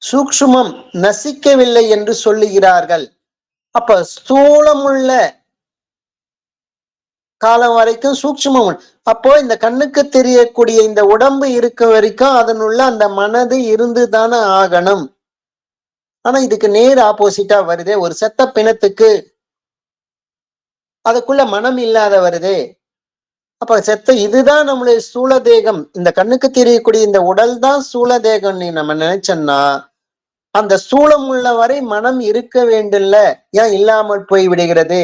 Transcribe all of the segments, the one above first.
சூக்ஷ்மம் நசிக்கவில்லை என்று சொல்லுகிறார்கள். அப்ப ஸ்தூலமுள்ள காலம் வரைக்கும் சூக்ஷ்மம். அப்போ இந்த கண்ணுக்கு தெரியக்கூடிய இந்த உடம்பு இருக்க வரைக்கும் அதனுள்ள அந்த மனது இருந்துதானே ஆகணும். ஆனா இதுக்கு நேர் ஆப்போசிட்டா வருதே. ஒரு செத்த பிணத்துக்கு அதுக்குள்ள மனம் இல்லாத வருதே. அப்ப செத்த இதுதான் நம்மளுடைய ஸ்தூல தேகம். இந்த கண்ணுக்கு தெரியக்கூடிய இந்த உடல் தான் ஸ்தூல தேகம்னு நம்ம நினைச்சோம்னா, அந்த ஸ்தூலம் உள்ள வரை மனம் இருக்க வேண்டும்ல. ஏன் இல்லாமல் போய் விடுகிறது?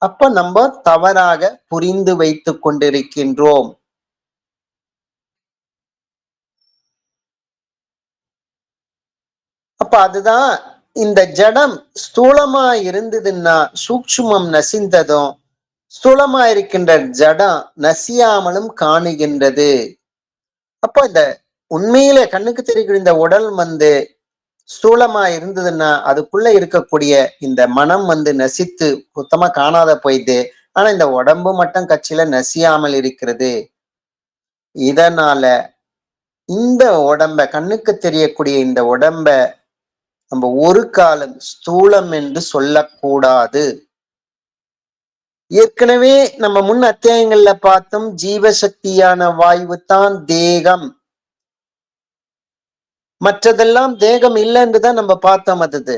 அப்ப நம்ம தவறாக புரிந்து வைத்துக் கொண்டிருக்கின்றோம். அப்ப அதுதான் இந்த ஜடம் ஸ்தூலமா இருந்ததுன்னா சூக்ஷ்மம் நசிந்ததும், ஸ்தூலமா இருக்கின்ற ஜடம் நசியாமலும் காணுகின்றது. அப்ப இந்த உண்மையில கண்ணுக்கு தெரியக்கூடிய இந்த உடல் ஸ்தூலமா இருந்ததுன்னா அதுக்குள்ள இருக்கக்கூடிய இந்த மனம் நசித்து சுத்தமா காணாத போயிட்டு. ஆனா இந்த உடம்பு மட்டும் கட்சியில நசியாமல் இருக்கிறது. இதனால இந்த உடம்ப கண்ணுக்கு தெரியக்கூடிய இந்த உடம்ப நம்ம ஒரு காலம் ஸ்தூலம் என்று சொல்லக்கூடாது. ஏற்கனவே நம்ம முன் அத்தியாயங்கள்ல பார்த்தோம், ஜீவசக்தியான வாயு தான் தேகம். மற்றதெல்லாம் தேகம் இல்லைன்றுதான் நம்ம பார்த்தோம். அது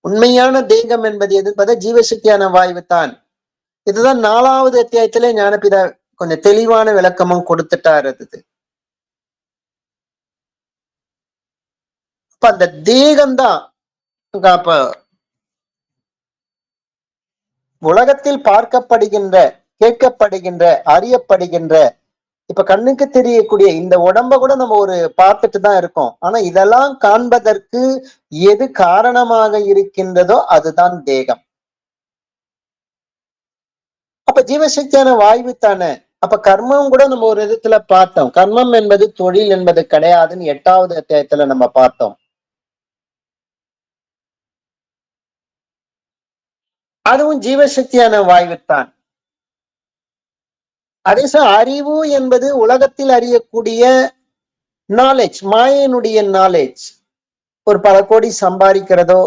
உண்மையான தேகம் என்பது எது ஜீவசக்தியான வாயு தான். இதுதான் 4வது அத்தியாயத்திலே ஞானபிதா கொஞ்சம் தெளிவான விளக்கமும் கொடுத்துட்டாரு. அது அப்ப அந்த தேகம்தான் அப்ப உலகத்தில் பார்க்கப்படுகின்ற, கேட்கப்படுகின்ற, அறியப்படுகின்ற, இப்ப கண்ணுக்கு தெரியக்கூடிய இந்த உடம்ப கூட நம்ம ஒரு பார்த்துட்டு தான் இருக்கோம். ஆனா இதெல்லாம் காண்பதற்கு எது காரணமாக இருக்கின்றதோ அதுதான் தேகம். அப்ப ஜீவசக்தியான வாயு தானே. அப்ப கர்மம் கூட நம்ம ஒரு விதத்துல பார்த்தோம். கர்மம் என்பது தொழில் என்பது கிடையாதுன்னு 8வது அத்தியாயத்துல நம்ம பார்த்தோம். அதுவும் ஜீவசக்தியான வாயு தான். அதே அறிவு என்பது உலகத்தில் அறியக்கூடிய நாலேஜ், மாயனுடைய நாலேஜ். ஒரு பல கோடி சம்பாதிக்கிறதோ,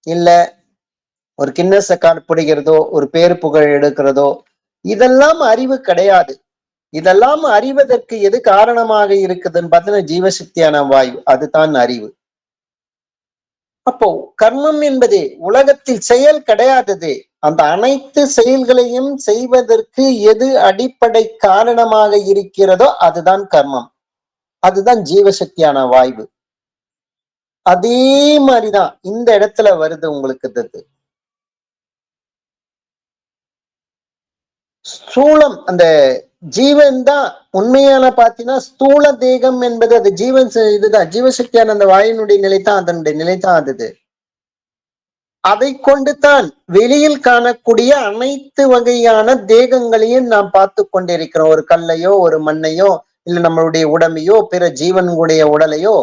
இல்ல ஒரு கின்னஸ் ரெக்கார்ட் பிடிக்கிறதோ, ஒரு பேரு புகழ் எடுக்கிறதோ, இதெல்லாம் அறிவு கிடையாது. இதெல்லாம் அறிவதற்கு எது காரணமாக இருக்குதுன்னு பார்த்தீங்கன்னா ஜீவசக்தியான வாயு, அதுதான் அறிவு. அப்போ கர்மம் என்பது உலகத்தில் செயல் கிடையாதது. அந்த அனைத்து செயல்களையும் செய்வதற்கு எது அடிப்படை காரணமாக இருக்கிறதோ அதுதான் கர்மம். அதுதான் ஜீவசக்தியான வாயு. அதே மாதிரிதான் இந்த இடத்துல வருது உங்களுக்கு இது. ஸ்தூலம் அந்த ஜீவன் தான் உண்மையான பாத்தீங்கன்னா ஸ்தூல தேகம் என்பது அது ஜீவன் இதுதான் ஜீவசக்தியான அந்த வாயினுடைய நிலைத்தான் அதனுடைய நிலைத்தான் அது. அதை கொண்டுதான் வெளியில் காணக்கூடிய அனைத்து வகையான தேகங்களையும் நாம் பார்த்து கொண்டிருக்கிறோம். ஒரு கல்லையோ, ஒரு மண்ணையோ, இல்ல நம்மளுடைய உடம்பையோ, பிற ஜீவன்களுடைய உடலையோ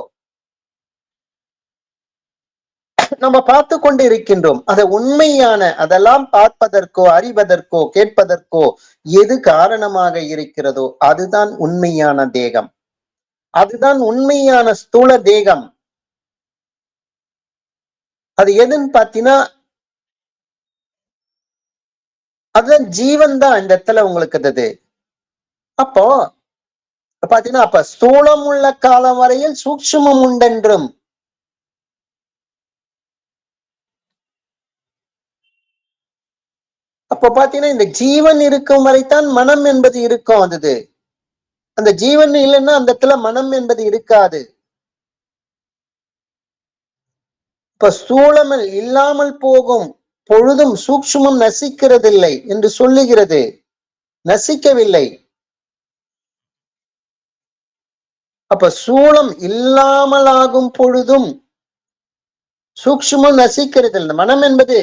நம்ம பார்த்து கொண்டு இருக்கின்றோம். அதை உண்மையான அதெல்லாம் பார்ப்பதற்கோ, அறிவதற்கோ, கேட்பதற்கோ எது காரணமாக இருக்கிறதோ அதுதான் உண்மையான தேகம். அதுதான் உண்மையான ஸ்தூல தேகம். அது எதுன்னு பாத்தீங்கன்னா அதுதான் ஜீவன் தான் இந்த இடத்துல உங்களுக்கு அது. அப்போ பாத்தீங்கன்னா அப்ப ஸ்தூலம் உள்ள காலம் வரையில் சூட்சுமம் உண்டென்றும், அப்ப பாத்தீங்கன்னா இந்த ஜீவன் இருக்கும் வரைத்தான் மனம் என்பது இருக்கும். அது அந்த ஜீவன் இல்லைன்னா அந்த இடத்துல மனம் என்பது இருக்காது. இப்ப ஸ்தூலமல் இல்லாமல் போகும் பொழுதும் சூக்ஷ்மம் நசிக்கிறதில்லை என்று சொல்லுகிறது. நசிக்கவில்லை. அப்ப சூலம் இல்லாமலாகும் பொழுதும் சூக்ஷ்மம் நசிக்கிறது இல்லை. மனம் என்பது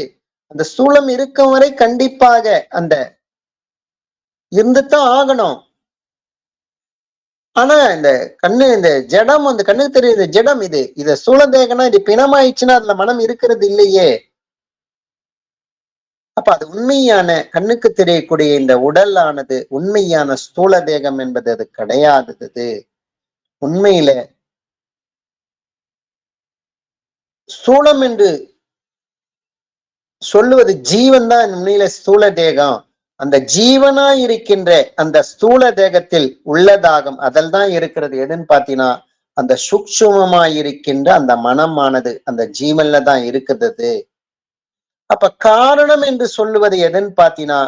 அந்த ஸ்தூலம் இருக்கும் வரை கண்டிப்பாக அந்த இருந்துதான் ஆகணும். ஆனா இந்த இந்த ஜடம் அந்த கண்ணுக்கு தெரியுது ஜடம் இத ஸ்தூல தேகனா இது பிணமாயிடுச்சுன்னா அதுல மனம் இருக்கிறது இல்லையே. அப்ப அது உண்மையான கண்ணுக்கு தெரியக்கூடிய இந்த உடல் ஆனது உண்மையான ஸ்தூல தேகம் என்பது அது கிடையாதது. உண்மையில ஸ்தூலம் என்று சொல்லுவது ஜீவன் தான் உண்மையில ஸ்தூல தேகம். அந்த ஜீவனா இருக்கின்ற அந்த ஸ்தூல தேகத்தில் உள்ளதாகும் அதில் தான் இருக்கிறது எதுன்னு பாத்தீங்கன்னா அந்த சூக்ஷ்மமாயிருக்கின்ற அந்த மனமானது அந்த ஜீவன்ல தான் இருக்குது. அப்ப காரணம் என்று சொல்லுவது எதுன்னு பாத்தீங்கன்னா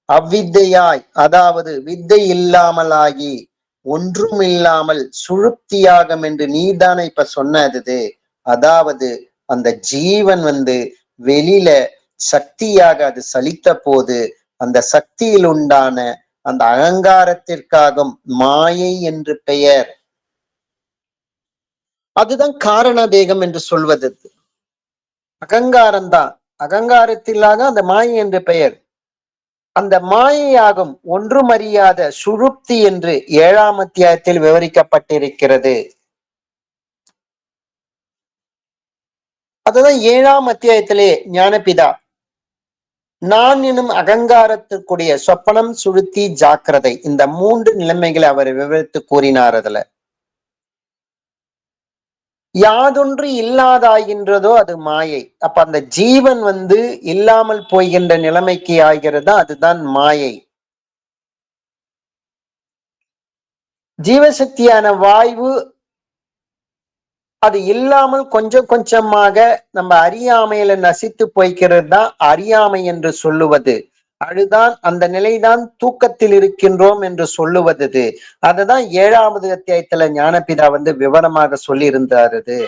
அவ்வித்தையாய், அதாவது வித்தை இல்லாமலாகி ஒன்றும் இல்லாமல் சுழுப்தியாகம் என்று நீதானே இப்ப சொன்னது. அதாவது அந்த ஜீவன் வெளியில சக்தியாக அது சலித்த போது அந்த சக்தியில் உண்டான அந்த அகங்காரத்திற்காகும் மாயை என்று பெயர். அதுதான் காரண தேகம் என்று சொல்வது. அகங்காரம்தான், அகங்காரத்திலாக அந்த மாயை என்று பெயர். அந்த மாயையாகும் ஒன்றுமறியாத சுழுப்தி என்று 7ஆம் அத்தியாயத்தில் விவரிக்கப்பட்டிருக்கிறது. அதுதான் 7ஆம் அத்தியாயத்திலே ஞானபிதா நான் எனும் அகங்காரத்திற்குரிய சொப்பனம் சுழுத்தி ஜாக்கிரதை இந்த 3 நிலைமைகளை அவர் விவரித்து கூறினார். அதுல யாதொன்று இல்லாதாகின்றதோ அது மாயை. அப்ப அந்த ஜீவன் இல்லாமல் போகின்ற நிலைமைக்கு ஆகிறதா அதுதான் மாயை. ஜீவசக்தியான வாயு அது இல்லாமல் கொஞ்சம் கொஞ்சமாக நம்ம அறியாமையில நசித்து போய்கிறது தான் அறியாமை என்று சொல்லுவது. அதுதான் அந்த நிலைதான் தூக்கத்தில் இருக்கின்றோம் என்று சொல்லுவது. அதுதான் 7ஆவது அத்தியாயத்துல ஞானபிதா விவரமாக சொல்லி இருந்தாரு.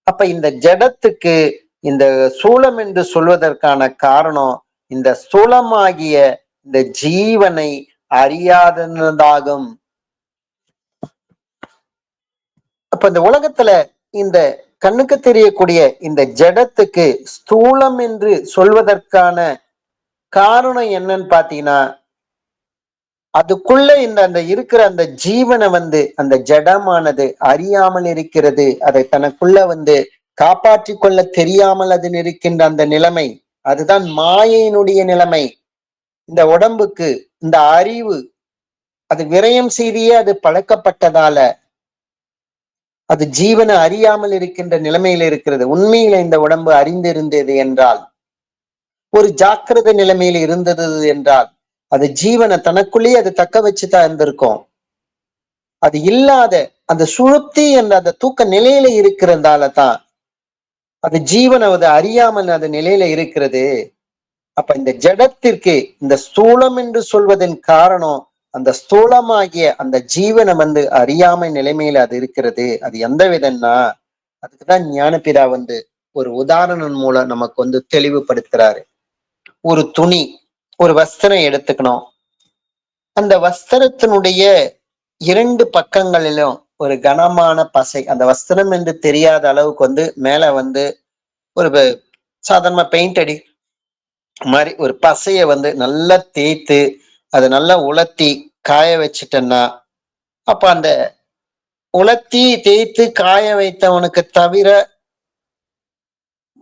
அப்ப இந்த ஜடத்துக்கு இந்த சூலம் என்று சொல்வதற்கான காரணம் இந்த சூலமாகிய இந்த ஜீவனை அறியாததாகும். அப்ப இந்த உலகத்துல இந்த கண்ணுக்கு தெரியக்கூடிய இந்த ஜடத்துக்கு ஸ்தூலம் என்று சொல்வதற்கான காரணம் என்னன்னு பாத்தீங்கன்னா அதுக்குள்ள அந்த இருக்கிற அந்த ஜீவனை அந்த ஜடமானது அறியாமல் இருக்கிறது. அதை தனக்குள்ள காப்பாற்றிக் கொள்ள தெரியாமல் அதில் இருக்கின்ற அந்த நிலைமை அதுதான் மாயையினுடைய நிலைமை. இந்த உடம்புக்கு இந்த அறிவு அது விரயம் செய்தியே அது பழக்கப்பட்டதால அது ஜீவனை அறியாமல் இருக்கின்ற நிலைமையில இருக்கிறது. உண்மையில இந்த உடம்பு அறிந்திருந்தது என்றால், ஒரு ஜாக்கிரத நிலைமையில இருந்தது என்றால் அது ஜீவனை தனக்குள்ளேயே அது தக்க வச்சுதான் இருந்திருக்கும். அது இல்லாத அந்த சுழுப்தி என்ற அந்த தூக்க நிலையில இருக்கிறதால தான் அது ஜீவனை அது அறியாமல் அந்த நிலையில இருக்கிறது. அப்ப இந்த ஜடத்திற்கு இந்த ஸ்தூலம் என்று சொல்வதன் காரணம் அந்த ஸ்தூலமாகிய அந்த ஜீவனை அறியாமை நிலைமையில அது இருக்கிறது. அது எந்த விதம்னா அதுக்குதான் ஞானபிதா ஒரு உதாரணம் மூலம் நமக்கு தெளிவுபடுத்துறாரு. ஒரு துணி, ஒரு வஸ்திரம் எடுத்துக்கணும். அந்த வஸ்திரத்தினுடைய 2 பக்கங்களிலும் ஒரு கனமான பசை, அந்த வஸ்திரம் என்று தெரியாத அளவுக்கு மேல ஒரு சாதாரண பெயிண்ட் அடி மாதிரி ஒரு பசைய நல்லா தேய்த்து அதை நல்லா உலர்த்தி காய வச்சுட்டேன்னா அப்ப அந்த உலர்த்தி தேய்த்து காய வைத்தவனுக்கு தவிர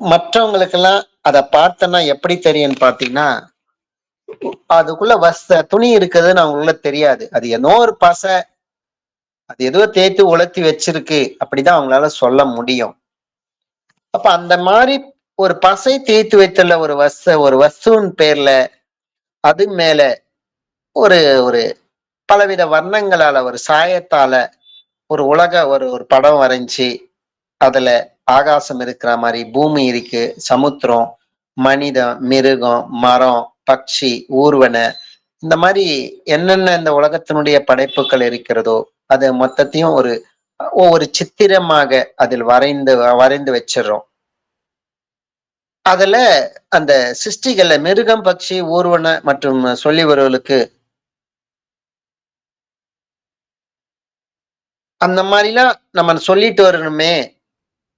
மற்றவங்களுக்கெல்லாம் அதை பார்த்தனா எப்படி தெரியும்னு பாத்தீங்கன்னா அதுக்குள்ள துணி இருக்குதுன்னு அவங்களுக்குள்ள தெரியாது. அது ஏதோ ஒரு பசை, அது ஏதோ தேய்த்து உலர்த்தி வச்சிருக்கு அப்படிதான் அவங்களால சொல்ல முடியும். அப்ப அந்த மாதிரி ஒரு பசை தேய்த்து வைத்துள்ள ஒரு வஸ்துவின் பேர்ல அது மேல ஒரு ஒரு பலவித வர்ணங்களால ஒரு சாயத்தால ஒரு படம் வரைஞ்சி அதுல ஆகாசம் இருக்கிற மாதிரி, பூமி இருக்கு, சமுத்திரம், மனிதன், மிருகம், மரம், பட்சி, ஊர்வன, இந்த மாதிரி என்னென்ன இந்த உலகத்தினுடைய படைப்புகள் இருக்கிறதோ அது மொத்தத்தையும் ஒவ்வொரு சித்திரமாக அதில் வரைந்து வரைந்து வச்சிடறோம். அதுல அந்த சிருஷ்டிகள்ல மிருகம், பட்சி, ஊர்வன மற்றும் சொல்லி வருவர்களுக்கு அந்த மாதிரிலாம் நம்ம சொல்லிட்டு வரணுமே.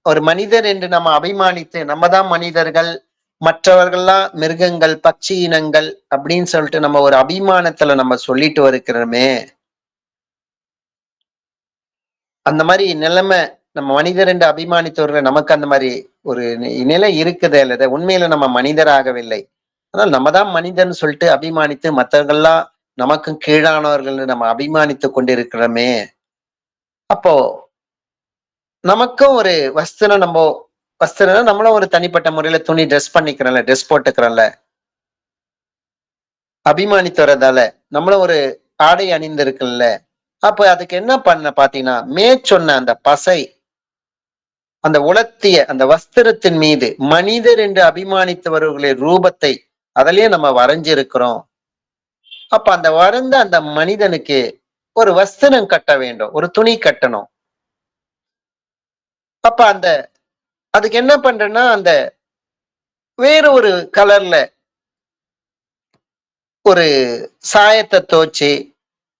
ஒரு மனிதர் என்று நம்ம அபிமானித்து நம்ம தான் மனிதர்கள், மற்றவர்கள்லாம் மிருகங்கள், பட்சி இனங்கள் அப்படின்னு சொல்லிட்டு நம்ம ஒரு அபிமானத்துல நம்ம சொல்லிட்டு இருக்கிறோமே. அந்த மாதிரி நிலைமை நம்ம மனிதர் என்று அபிமானித்தவர்கள் நமக்கு அந்த மாதிரி ஒரு நிலை இருக்குது அல்லது உண்மையில நம்ம மனிதராகவில்லை. ஆனால் நம்ம தான் மனிதன் சொல்லிட்டு அபிமானித்து மற்றவர்கள்லாம் நமக்கும் கீழானவர்கள் நம்ம அபிமானித்து கொண்டிருக்கிறோமே. அப்போ நமக்கும் ஒரு வஸ்திரம் நம்ம வஸ்திரம்னா நம்மளும் ஒரு தனிப்பட்ட முறையில துணி ட்ரெஸ் பண்ணிக்கிறோம்ல, ட்ரெஸ் போட்டுக்கிறோம்ல. அபிமானித்து வர்றதால, நம்மளும் ஒரு ஆடை அணிந்திருக்குல்ல. அப்ப அதுக்கு என்ன பண்ண பார்த்தீங்கன்னா, மேற்சொன்ன அந்த பசை, அந்த உலர்த்திய அந்த வஸ்திரத்தின் மீது மனிதர் என்று அபிமானித்தவர்களுடைய ரூபத்தை அதிலேயே நம்ம வரைஞ்சிருக்கிறோம். அப்ப அந்த வரைந்த அந்த மனிதனுக்கு ஒரு வஸ்திரம் கட்ட வேண்டும். ஒரு துணி கட்டணும். அப்ப அதுக்கு என்ன பண்றேன்னா, அந்த வேற ஒரு கலர்ல ஒரு சாயத்த துவச்சு,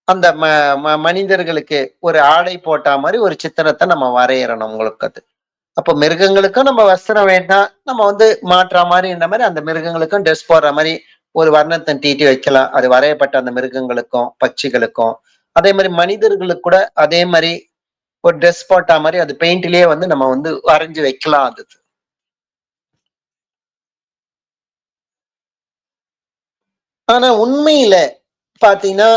அந்த ம ம மனிதர்களுக்கு ஒரு ஆடை போட்டா மாரி ஒரு சித்திரத்த நம்ம வரையறணும் உங்களுக்கு அது. அப்போ மிருகங்களுக்கும் நம்ம வஸ்திரம் வேண்டாம். நம்ம வந்து மாற்றா மாரின்ற மாரி அந்த மிருகங்களுக்கும் ட்ரெஸ் போடுற மாரி ஒரு வர்ணத்த தீட்டி வைக்கலாம். அது வரையப்பட்ட அந்த மிருகங்களுக்கும், பட்சிகளுக்கும். அதே மாரி மனிதர்களுக்கு கூட அதே மாரி ஒரு ட்ரெஸ் போட்டா மாரி அது பெயிண்ட்லயே வந்து நம்ம வந்து வரைஞ்சு வைக்கலாம் அது. ஆனா உண்மையில பார்த்தீங்கன்னா,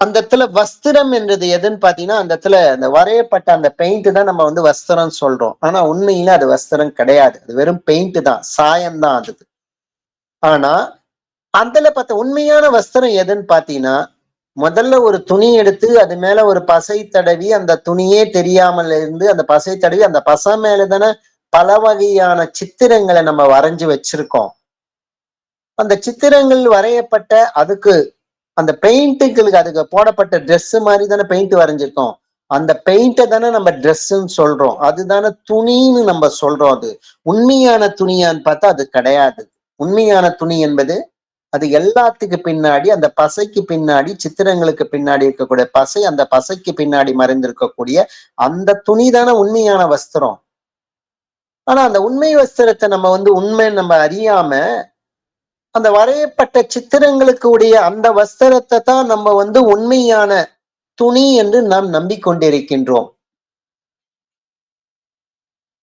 அந்த இடத்துல வஸ்திரம் என்றது எதுன்னு பார்த்தீங்கன்னா, அந்த இடத்துல அந்த வரையப்பட்ட அந்த பெயிண்ட் தான் நம்ம வந்து வஸ்திரம்னு சொல்றோம். ஆனா உண்மையில அது வஸ்திரம் கிடையாது. அது வெறும் பெயிண்ட் தான். சாயம் தான் அது. ஆனா, அதுல பார்த்த உண்மையான வஸ்திரம் எதுன்னு பார்த்தீங்கன்னா, முதல்ல ஒரு துணி எடுத்து அது மேல ஒரு பசை தடவி, அந்த துணியே தெரியாமல் இருந்து, அந்த பசை தடவி, அந்த பசை மேல தானே பல வகையான சித்திரங்கள நம்ம வரைஞ்சு வச்சிருக்கோம். அந்த சித்திரங்கள் வரையப்பட்ட அதுக்கு அந்த பெயிண்ட்டுகளுக்கு அதுக்கு போடப்பட்ட ட்ரெஸ் மாரி தானே பெயிண்ட் வரைஞ்சிருக்கோம். அந்த பெயிண்ட்ட தானே நம்ம ட்ரெஸ்ன்னு சொல்றோம். அதுதானே துணின்னு நம்ம சொல்றோம் அது. உண்மையான துணியான்னு பார்த்தா அது கிடையாது. உண்மையான துணி என்பது அது எல்லாத்துக்கு பின்னாடி அந்த பசைக்கு பின்னாடி சித்திரங்களுக்கு பின்னாடி இருக்கக்கூடிய பசை, அந்த பசைக்கு பின்னாடி மறைந்திருக்கக்கூடிய அந்த துணி தானே உண்மையான வஸ்திரம். ஆனா அந்த உண்மை வஸ்திரத்த நம்ம வந்து உண்மைன்னு நம்ம அறியாம அந்த வரையப்பட்ட சித்திரங்களுக்கு உடைய அந்த வஸ்திரத்தை தான் நம்ம வந்து உண்மையான துணி என்று நாம் நம்பிக்கொண்டிருக்கின்றோம்.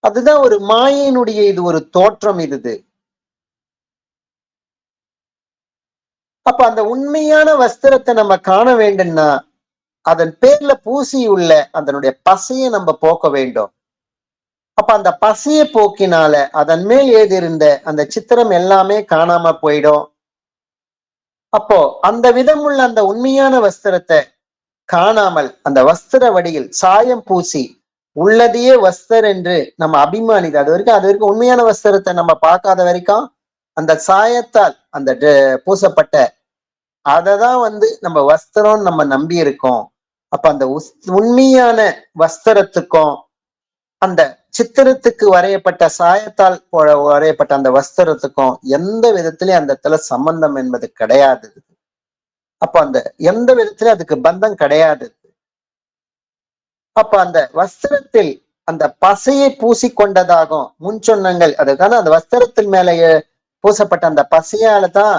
அதுதான் ஒரு மாயையினுடைய இது ஒரு தோற்றம் இது. அப்ப அந்த உண்மையான வஸ்திரத்தை நம்ம காண வேண்டும்னா, அதன் பேர்ல பூசியுள்ள அதனுடைய பசைய நம்ம போக்க வேண்டும். அப்ப அந்த பசைய போக்கினால அதன் மேல் எழுதியிருந்த அந்த சித்திரம் எல்லாமே காணாம போயிடும். அப்போ அந்த விதமுள்ள அந்த உண்மையான வஸ்திரத்தை காணாமல் அந்த வஸ்திர வடியில் சாயம் பூசி உள்ளதையே வஸ்தர் என்று நம்ம அபிமானிது அது வரைக்கும் உண்மையான வஸ்திரத்தை நம்ம பார்க்காத வரைக்கும் அந்த சாயத்தால் அந்த பூசப்பட்ட அததான் வந்து நம்ம வஸ்திரம் நம்ம நம்பி இருக்கோம். அப்ப அந்த உண்மையான வஸ்திரத்துக்கும் அந்த சித்திரத்துக்கு வரையப்பட்ட சாயத்தால் வரையப்பட்ட அந்த வஸ்திரத்துக்கும் எந்த விதத்திலயும் அந்த இடத்துல சம்பந்தம் என்பது கிடையாது. அப்ப அந்த எந்த விதத்திலும் அதுக்கு பந்தம் கிடையாது. அப்ப அந்த வஸ்திரத்தில் அந்த பசையை பூசிக்கொண்டதாகும் முன் சொன்னங்கள் அதுக்கான அந்த வஸ்திரத்தின் மேல பூசப்பட்ட அந்த பசையால தான்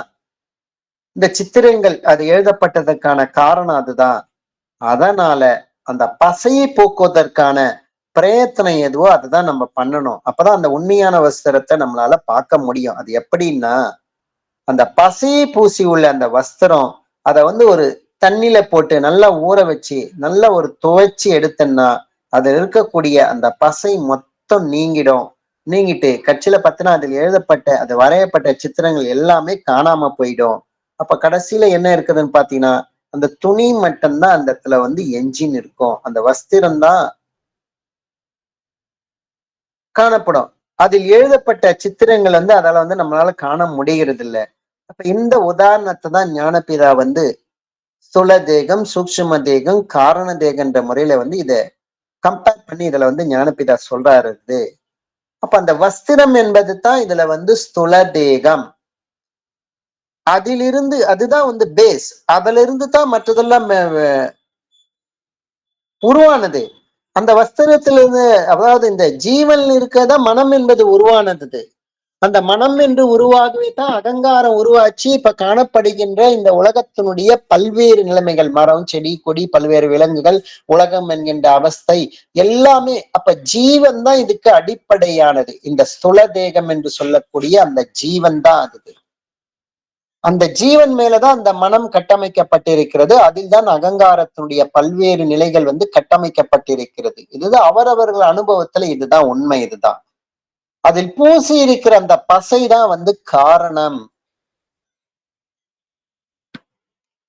இந்த சித்திரங்கள் அது எழுதப்பட்டதற்கான காரணம் அதுதான். அதனால அந்த பசையை போக்குவதற்கான பிரயத்தனம் எதுவோ அதுதான் நம்ம பண்ணணும். அப்பதான் அந்த உண்மையான வஸ்திரத்தை நம்மளால பார்க்க முடியும். அது எப்படின்னா அந்த பசையை பூசி உள்ள அந்த வஸ்திரம் அதை வந்து ஒரு தண்ணியில போட்டு நல்லா ஊற வச்சு நல்லா ஒரு துவைச்சு எடுத்தோம்னா அதுல இருக்கக்கூடிய அந்த பசை மொத்தம் நீங்கிடும். நீங்கிட்டு கட்சியில பார்த்தீங்கன்னா அதில் எழுதப்பட்ட அது வரையப்பட்ட சித்திரங்கள் எல்லாமே காணாம போயிடும். அப்ப கடைசியில என்ன இருக்குதுன்னு பாத்தீங்கன்னா அந்த துணி மட்டும்தான் அந்த இடத்துல வந்து எஞ்சின் இருக்கும். அந்த வஸ்திரம் தான் காணப்படும். அதில் எழுதப்பட்ட சித்திரங்கள் வந்து அதால வந்து நம்மளால காண முடிகிறது இல்ல. அப்ப இந்த உதாரணத்தை தான் ஞானபிதா வந்து ஸ்தூல தேகம், சூக்ஷ்ம தேகம், காரண தேகன்ற முறையில வந்து இத கம்பேர் பண்ணி இதுல வந்து ஞானபிதா சொல்றாரு இது. அப்ப அந்த வஸ்திரம் என்பது தான் இதுல வந்து ஸ்தூல தேகம். அதிலிருந்து அதுதான் வந்து பேஸ். அதுல இருந்து தான் மற்றதெல்லாம் உருவானது. அந்த வஸ்திரத்திலிருந்து அதாவது இந்த ஜீவன் இருக்கதான் மனம் என்பது உருவானது. அந்த மனம் என்று உருவாகவே தான் அகங்காரம் உருவாச்சு இப்ப காணப்படுகின்ற இந்த உலகத்தினுடைய பல்வேறு நிலைமைகள் மரம் செடி கொடி பல்வேறு விலங்குகள் உலகம் என்கின்ற அவஸ்தை எல்லாமே அப்ப ஜீவன் தான் இதுக்கு அடிப்படையானது. இந்த ஸ்தூல தேகம் என்று சொல்லக்கூடிய அந்த ஜீவன் தான் அது. அந்த ஜீவன் மேலதான் அந்த மனம் கட்டமைக்கப்பட்டிருக்கிறது. அதில் தான் அகங்காரத்தினுடைய பல்வேறு நிலைகள் வந்து கட்டமைக்கப்பட்டிருக்கிறது. இதுதான் அவரவர்கள் அனுபவத்துல இதுதான் உண்மை இதுதான். அதில் பூசி இருக்கிற அந்த பசைதான் காரணம்.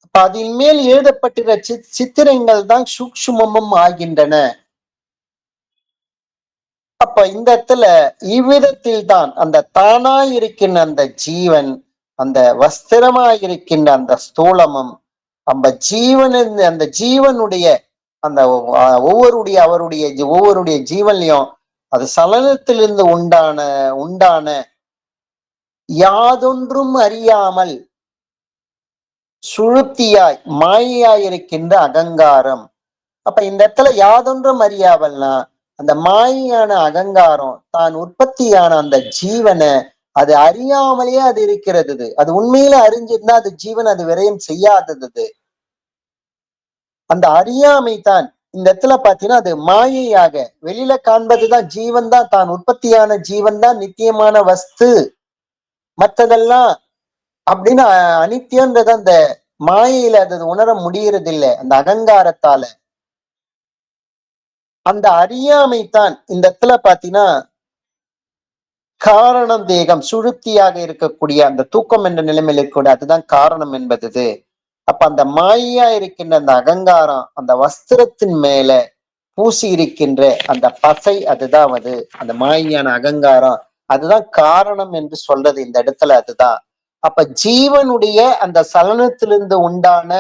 அப்ப அதில் மேல் எழுதப்பட்டிருக்கிற சித்திரங்கள் தான் சூக்ஷ்மமும் ஆகின்றன. அப்ப இந்த இடத்துல இவ்விதத்தில் தான் அந்த தானாய் இருக்கின்ற அந்த ஜீவன், அந்த வஸ்திரமாயிருக்கின்ற அந்த ஸ்தூலமும், அந்த ஜீவனின் அந்த ஜீவனுடைய அந்த ஒவ்வொருடைய ஜீவன்லயும் அது சலனத்திலிருந்து உண்டான யாதொன்றும் அறியாமல் சுழுப்தியாய் மாயையாய் இருக்கின்ற அகங்காரம். அப்ப இந்த இடத்துல யாதொன்றும் அறியாமல்னா அந்த மாயையான அகங்காரம் தான் உற்பத்தியான அந்த ஜீவனை அது அறியாமலேயே அது இருக்கிறது. அது உண்மையில அறிஞ்சிருந்தா அது ஜீவன் அது விரயம் செய்யாதது. அந்த அறியாமை தான் இந்த இடத்துல பாத்தீங்கன்னா அது மாயையாக வெளியில காண்பதுதான் ஜீவன் தான், தான் உற்பத்தியான ஜீவன் தான் நித்தியமான வஸ்து, மற்றதெல்லாம் அப்படின்னு அனித்தியன்றது அந்த மாயையில அது உணர முடியறது இல்லை அந்த அகங்காரத்தால. அந்த அறியாமை தான் இந்த இடத்துல பாத்தீங்கன்னா காரணம் தேகம் சுழுப்தியாக இருக்கக்கூடிய அந்த தூக்கம் என்ற நிலைமையில கூட அதுதான் காரணம் என்பது. அப்ப அந்த மாயா இருக்கின்ற அந்த அகங்காரம் அந்த வஸ்திரத்தின் மேல பூசி இருக்கின்ற அந்த பசை அதுதான் அந்த மாயான அகங்காரம் அதுதான் காரணம் என்று சொல்றது இந்த இடத்துல அதுதான். அப்ப ஜீவனுடைய அந்த சலனத்திலிருந்து உண்டான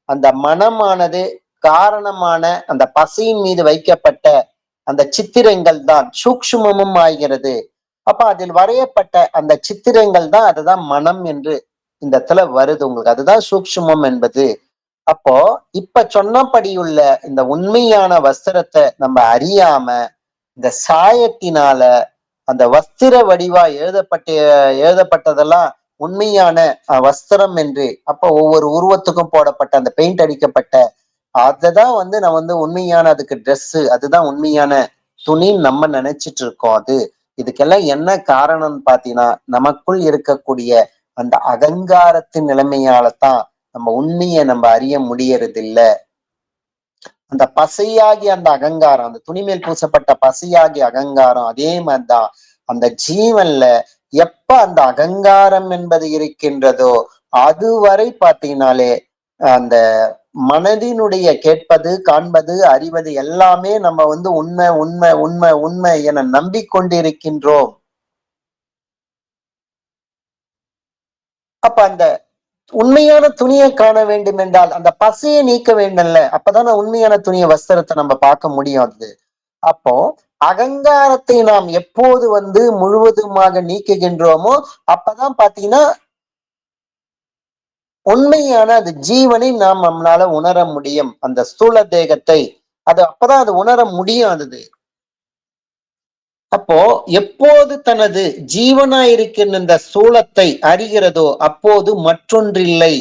அந்த மனமானது காரணமான அந்த பசையின் மீது வைக்கப்பட்ட அந்த சித்திரங்கள் தான் சூக்ஷ்மமும் ஆகிறது. அப்ப அதில் வரையப்பட்ட அந்த சித்திரங்கள் தான் அதுதான் மனம் என்று இந்த இடத்துல வருது உங்களுக்கு. அதுதான் சூக்ஷ்மம் என்பது. அப்போ இப்ப சொன்னபடியுள்ள இந்த உண்மையான வஸ்திரத்தை நம்ம அறியாம இந்த சாயத்தினால அந்த வஸ்திர வடிவா எழுதப்பட்டதெல்லாம் உண்மையான வஸ்திரம் என்று அப்ப ஒவ்வொரு உருவத்துக்கும் போடப்பட்ட அந்த பெயிண்ட் அடிக்கப்பட்ட அததான் நான் உண்மையான அதுக்கு ட்ரெஸ் அதுதான் உண்மையான துணின்னு நம்ம நினைச்சிட்டு இருக்கோம். இதுக்கெல்லாம் என்ன காரணம்னு பாத்தீங்கன்னா நமக்குள் இருக்கக்கூடிய அந்த அகங்காரத்தின் நிலைமையாலதான் நம்ம உண்மையை நம்ம அறிய முடியறது இல்ல. அந்த பசையாகி அந்த அகங்காரம் அந்த துணிமேல் பூசப்பட்ட பசையாகி அகங்காரம் அதே மாதிரிதான் அந்த ஜீவன்ல எப்ப அந்த அகங்காரம் என்பது இருக்கின்றதோ அதுவரை பார்த்தீங்கன்னாலே அந்த மனதினுடைய கேட்பது காண்பது அறிவது எல்லாமே நம்ம உண்மை உண்மை உண்மை உண்மை என நம்பிக்கொண்டிருக்கின்றோம். அப்ப அந்த உண்மையான துணியை காண வேண்டும் என்றால் அந்த பசையை நீக்க வேண்டும்ல, அப்பதான் உண்மையான துணியை வஸ்திரத்தை நம்ம பார்க்க முடியும். அப்போ அகங்காரத்தை நாம் எப்போது முழுவதுமாக நீக்குகின்றோமோ அப்பதான் பாத்தீங்கன்னா உண்மையான அது ஜீவனை நாம் நம்மளால உணர முடியும். அந்த ஸ்தூல தேகத்தை அப்பதான் அது உணர முடியும். அப்போ எப்போது தனது ஜீவனாயிருக்கின்ற இந்த ஸ்தூலத்தை அறிகிறதோ அப்போது மற்றொன்றில்லை,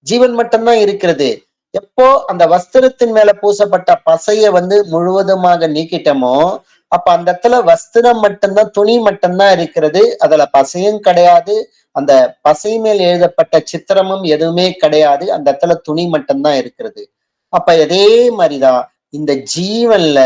ஜீவன் மட்டும்தான் இருக்கிறது. எப்போ அந்த வஸ்திரத்தின் மேல பூசப்பட்ட பசைய முழுவதுமாக நீக்கிட்டோமோ அப்ப அந்த இடத்துல வஸ்திரம் மட்டும்தான் துணி மட்டும்தான் இருக்கிறது. அதுல பசையும் கிடையாது, அந்த பசை மேல் எழுதப்பட்ட சித்திரமும் எதுவுமே கிடையாது. அந்த இடத்துல துணி மட்டும்தான் இருக்கிறது. அப்ப அதே மாதிரிதான் இந்த ஜீவன்ல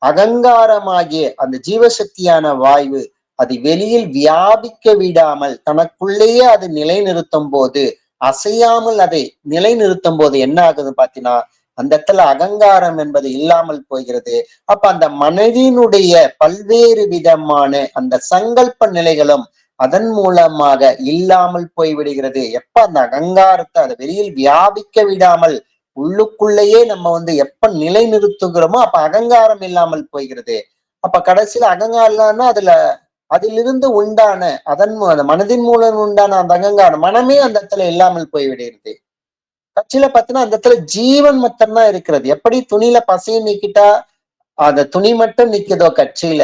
அகங்காரமாகிய அந்த ஜீவசக்தியான வாயு அது வெளியில் வியாபிக்க விடாமல் தனக்குள்ளேயே அது நிலைநிறுத்தும் போது அசையாமல் அதை நிலைநிறுத்தும் போது என்ன ஆகுது பாத்தீங்கன்னா அந்த இடத்துல அகங்காரம் என்பது இல்லாமல் போகிறது. அப்ப அந்த மனதினுடைய பல்வேறு விதமான அந்த சங்கல்ப நிலைகளும் அதன் மூலமாக இல்லாமல் போய்விடுகிறது. எப்ப அந்த அகங்காரத்தை அதை வெளியில் வியாபிக்க விடாமல் உள்ளுக்குள்ளேயே நம்ம எப்ப நிலை நிறுத்துகிறோமோ அப்ப அகங்காரம் இல்லாமல் போய்கிறது. அப்ப கடைசியில அகங்காரம்னா அதிலிருந்து உண்டான அந்த மனதின் மூலம் உண்டான அந்த அகங்காரம் மனமே அந்த இடத்துல இல்லாமல் போய்விடுகிறது. கட்சியில பாத்தீங்கன்னா அந்த இடத்துல ஜீவன் மட்டும்தான் இருக்கிறது. எப்படி துணியில பசையை நீக்கிட்டா அந்த துணி மட்டும் நிக்குதோ கட்சியில,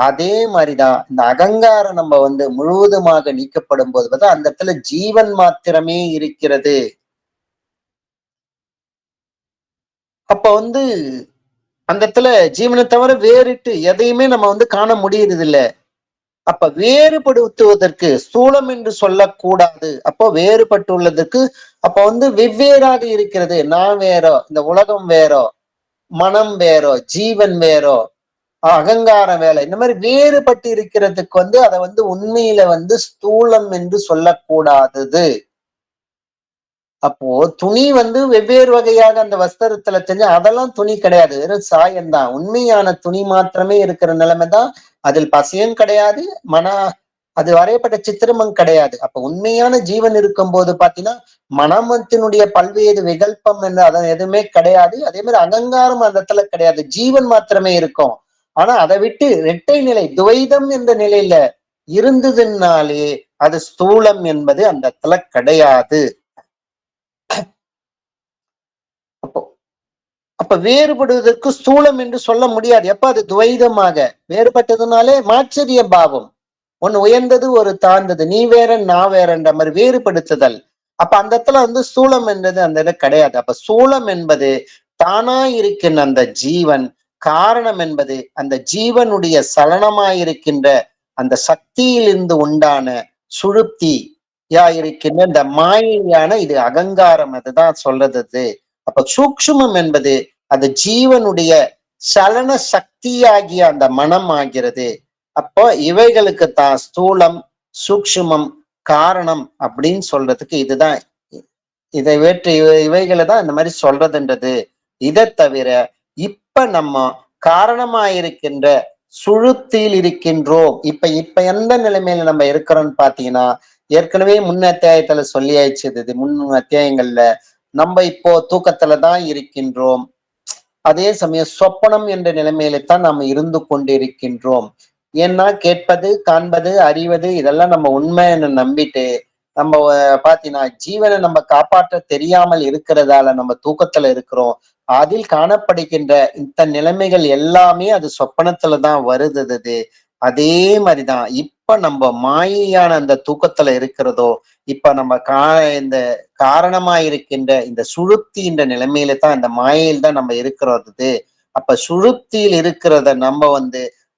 அதே மாதிரிதான் இந்த அகங்காரம் நம்ம முழுவதுமாக நீக்கப்படும் போது அந்த இடத்துல ஜீவன் மாத்திரமே இருக்கிறது. அப்ப அந்த இடத்துல ஜீவனை தவிர வேறிட்டு எதையுமே நம்ம காண முடியறது இல்ல. அப்ப வேறுபடுத்துவதற்கு ஸ்தூலம் என்று சொல்லக்கூடாது. அப்போ வேறுபட்டுள்ளதற்கு அப்ப வெவ்வேறாக இருக்கிறது. நான் வேறோ, இந்த உலகம் வேறோ, மனம் வேறோ, ஜீவன் வேறோ, அகங்கார வேலை இந்த மாதிரி வேறுபட்டு இருக்கிறதுக்கு அதை உண்மையில ஸ்தூலம் என்று சொல்லக்கூடாதது. அப்போ துணி வெவ்வேறு வகையாக அந்த வஸ்திரத்துல செஞ்சு அதெல்லாம் துணி கிடையாது, வெறும் சாயம்தான். உண்மையான துணி மாத்திரமே இருக்கிற நிலைமைதான். அதில் பசையும் கிடையாது, மன அது வரையப்பட்ட சித்திரமும் கிடையாது. அப்ப உண்மையான ஜீவன் இருக்கும் போது பாத்தீங்கன்னா மனமத்தினுடைய பல்வேறு விகல்பம் என்று அதன் எதுவுமே கிடையாது. அதே மாதிரி அகங்காரம் அந்த இடத்துல கிடையாது, ஜீவன் மாத்திரமே இருக்கும். ஆனா அதை விட்டு இரட்டை நிலை துவைதம் என்ற நிலையில இருந்ததுனாலே அது ஸ்தூலம் என்பது அந்த இடத்துல கிடையாது. அப்போ அப்ப வேறுபடுவதற்கு ஸ்தூலம் என்று சொல்ல முடியாது. எப்ப அது துவைதமாக வேறுபட்டதுனாலே மாச்சரிய பாவம், ஒன்னு உயர்ந்தது ஒரு தாழ்ந்தது, நீ வேற நான் வேறன்ற மாதிரி வேறுபடுத்துதல். அப்ப அந்த இடத்துல ஸ்தூலம் என்றது அந்த இடம் கிடையாது. அப்ப ஸ்தூலம் என்பது தானா இருக்கின்ற அந்த ஜீவன், காரணம் என்பது அந்த ஜீவனுடைய சலனமாயிருக்கின்ற அந்த சக்தியிலிருந்து உண்டான சுழுப்தி யா இருக்கின்ற இந்த மாயையான இது அகங்காரம், அதுதான் சொல்றது. அப்ப சூக்ஷ்மம் என்பது அந்த ஜீவனுடைய சலன சக்தியாகிய அந்த மனம் ஆகிறது. அப்போ இவைகளுக்கு தான் ஸ்தூலம் சூக்ஷ்மம் காரணம் அப்படின்னு சொல்றதுக்கு இதுதான். இதை வேற்று இவைகளை தான் இந்த மாதிரி சொல்றதுன்றது. இதை தவிர இப்ப நம்ம காரணமாயிருக்கின்ற சுழுத்தில் இருக்கின்றோம். இப்ப இப்ப எந்த நிலைமையில நம்ம இருக்கிறோம்னு பாத்தீங்கன்னா, ஏற்கனவே முன் அத்தியாயத்துல சொல்லியாச்சு, இது முன் அத்தியாயங்கள்ல நம்ம இப்போ தூக்கத்துலதான் இருக்கின்றோம். அதே சமயம் சொப்பனம் என்ற நிலைமையில தான் நாம் இருந்து கொண்டிருக்கின்றோம். ஏன்னா கேட்பது காண்பது அறிவது இதெல்லாம் நம்ம உண்மைன்னு நம்பிட்டு நம்ம பாத்தீங்கன்னா ஜீவனை நம்ம காப்பாற்ற தெரியாமல் இருக்கிறதால நம்ம தூக்கத்துல இருக்கிறோம். அதில் காணப்படுகின்ற இந்த நிலைமைகள் எல்லாமே அது சொப்பனத்துலதான் வருது. அதே மாதிரிதான் இப்ப நம்ம மாயையான அந்த தூக்கத்துல இருக்கிறதோ, இப்ப நம்ம இந்த காரணமாயிருக்கின்ற இந்த சுழுப்தின்ற நிலைமையில தான் இந்த மாயையில் தான் நம்ம இருக்கிறது. அப்ப சுழுப்தியில் இருக்கிறத நம்ம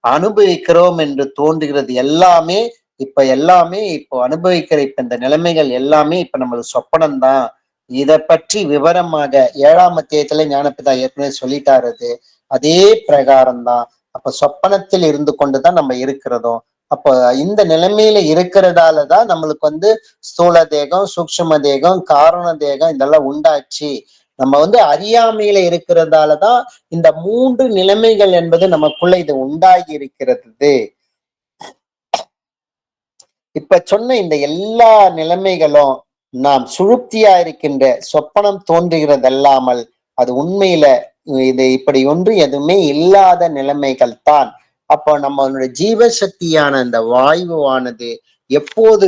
அனுபவிக்கிறோம் என்று தோன்றுகிறது எல்லாமே. இப்போ அனுபவிக்கிற இப்ப இந்த நிலைமைகள் எல்லாமே இப்ப நம்மளுக்கு சொப்பனம் தான். இதை பற்றி விவரமாக 7ஆம் அத்தியாயத்துல ஞானப்பிதா ஏற்கனவே சொல்லிட்டாரு. அதே பிரகாரம் தான் அப்ப சொப்பனத்தில் இருந்து கொண்டுதான் நம்ம இருக்கிறதும். அப்ப இந்த நிலைமையில இருக்கிறதாலதான் நம்மளுக்கு ஸ்தூல தேகம் சூக்ஷ்ம தேகம் காரண தேகம் இதெல்லாம் உண்டாச்சு. நம்ம அறியாமையில இருக்கிறதாலதான் இந்த 3 நிலைமைகள் என்பது நமக்குள்ள இது உண்டாகி இருக்கிறது. இப்ப சொன்ன இந்த எல்லா நிலைமைகளும் நாம் சுழுப்தியா இருக்கின்ற சொப்பனம் தோன்றுகிறதல்லாமல் அது உண்மையில இது இப்படி ஒன்று எதுவுமே இல்லாத நிலைமைகள் தான். அப்போ நம்மளுடைய ஜீவசக்தியான இந்த வாயுவானது எப்போது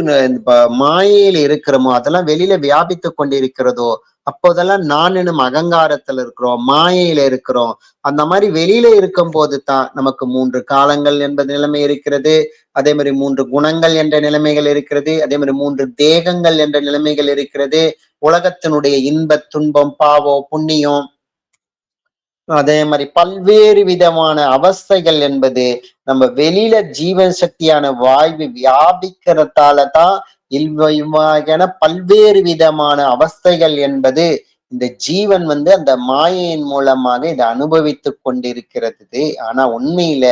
மாயையில இருக்கிறோமோ அதெல்லாம் வெளியில வியாபித்து கொண்டிருக்கிறதோ அப்போதெல்லாம் நான் எனும் அகங்காரத்துல இருக்கிறோம், மாயையில இருக்கிறோம். அந்த மாதிரி வெளியில இருக்கும் போது தான் நமக்கு 3 காலங்கள் என்பது நிலைமை இருக்கிறது. அதே மாதிரி 3 குணங்கள் என்ற நிலைமைகள் இருக்கிறது. அதே மாதிரி 3 தேகங்கள் என்ற நிலைமைகள் இருக்கிறது. உலகத்தினுடைய இன்ப துன்பம் பாவம் புண்ணியம் அதே மாதிரி பல்வேறு விதமான அவஸ்தைகள் என்பது நம்ம வெளியில ஜீவன் சக்தியான வாய்வு வியாபிக்கிறதாலதான் இவ்வாறான பல்வேறு விதமான அவஸ்தைகள் என்பது இந்த ஜீவன் அந்த மாயையின் மூலமாக இதை அனுபவித்து கொண்டிருக்கிறது. ஆனா உண்மையில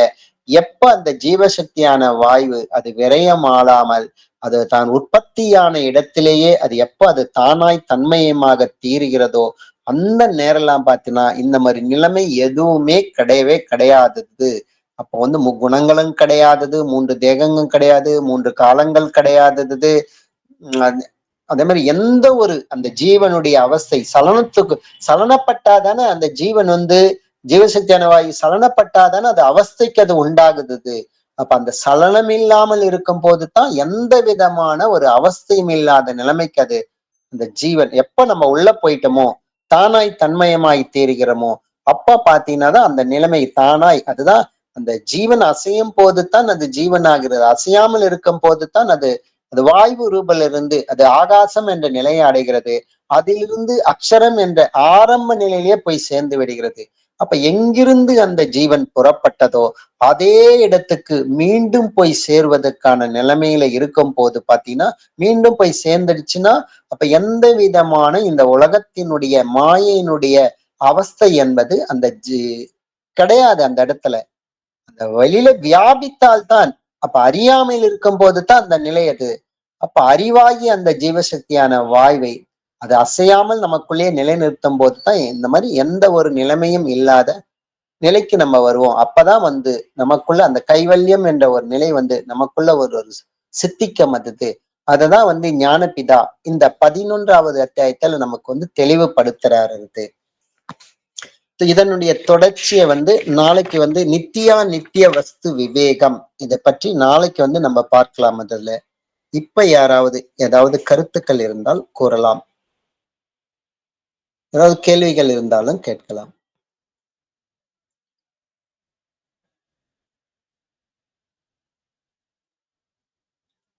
எப்ப அந்த ஜீவசக்தியான வாய்வு அது விரயம் ஆளாமல் அது தான் உற்பத்தியான இடத்திலேயே அது எப்ப அது தானாய் தன்மயமாக தீருகிறதோ அந்த நேரம்லாம் பார்த்தீங்கன்னா இந்த மாதிரி நிலைமை எதுவுமே கிடையவே கிடையாதது. அப்போ குணங்களும் கிடையாதது, 3 தேகங்களும் கிடையாது, 3 காலங்கள் கிடையாதது. அதே மாதிரி எந்த ஒரு அந்த ஜீவனுடைய அவஸ்தை சலனத்துக்கு சலனப்பட்டாதானே அந்த ஜீவன் ஜீவசக்தியான வாயு சலனப்பட்டாதானே அது அவஸ்தைக்கு அது உண்டாகுது. அப்ப அந்த சலனம் இல்லாமல் இருக்கும் போதுதான் எந்த விதமான ஒரு அவஸ்தையும் இல்லாத நிலைமைக்கு அது அந்த ஜீவன் எப்ப நம்ம உள்ள போயிட்டோமோ தானாய் தன்மயமாய் தீருகிறோமோ அப்ப பாத்தீங்கன்னா அந்த நிலைமை தானாய் அதுதான் அந்த ஜீவன் அசையும் போதுதான் அது ஜீவன் ஆகிறது. அசையாமல் இருக்கும் போதுதான் அது அது வாயு ரூபிலிருந்து அது ஆகாசம் என்ற நிலையை அடைகிறது. அதிலிருந்து அக்ஷரம் என்ற ஆரம்ப நிலையிலேயே போய் சேர்ந்து விடுகிறது. அப்ப எங்கிருந்து அந்த ஜீவன் புறப்பட்டதோ அதே இடத்துக்கு மீண்டும் போய் சேர்வதற்கான நிலைமையில இருக்கும் போது பாத்தீங்கன்னா மீண்டும் போய் சேர்ந்துடுச்சுன்னா அப்ப எந்த விதமான இந்த உலகத்தினுடைய மாயையினுடைய அவஸ்தை என்பது அந்த கிடையாது. அந்த இடத்துல அந்த வெளியில வியாபித்தால்தான், அப்ப அறியாமையில் இருக்கும் போதுதான் அந்த நிலை அது. அப்ப அறிவாகி அந்த ஜீவசக்தியான வாய்வை அது அசையாமல் நமக்குள்ளே நிலைநிறுத்தும் போதுதான் இந்த மாதிரி எந்த ஒரு நிலைமையும் இல்லாத நிலைக்கு நம்ம வருவோம். அப்பதான் வந்து நமக்குள்ள அந்த கைவல்யம் என்ற ஒரு நிலை வந்து நமக்குள்ள ஒரு சித்திக்க மதது. அததான் வந்து ஞானபிதா இந்த 11வது அத்தியாயத்துல நமக்கு வந்து தெளிவுபடுத்துறாரு. இதனுடைய தொடர்ச்சியை வந்து நாளைக்கு வந்து நித்தியா நித்திய வஸ்து விவேகம் இதை பற்றி நாளைக்கு வந்து நம்ம பார்க்கலாம். அதுல இப்ப யாராவது ஏதாவது கருத்துக்கள் இருந்தால் கூறலாம், ஏதாவது கேள்விகள் இருந்தாலும் கேட்கலாம்.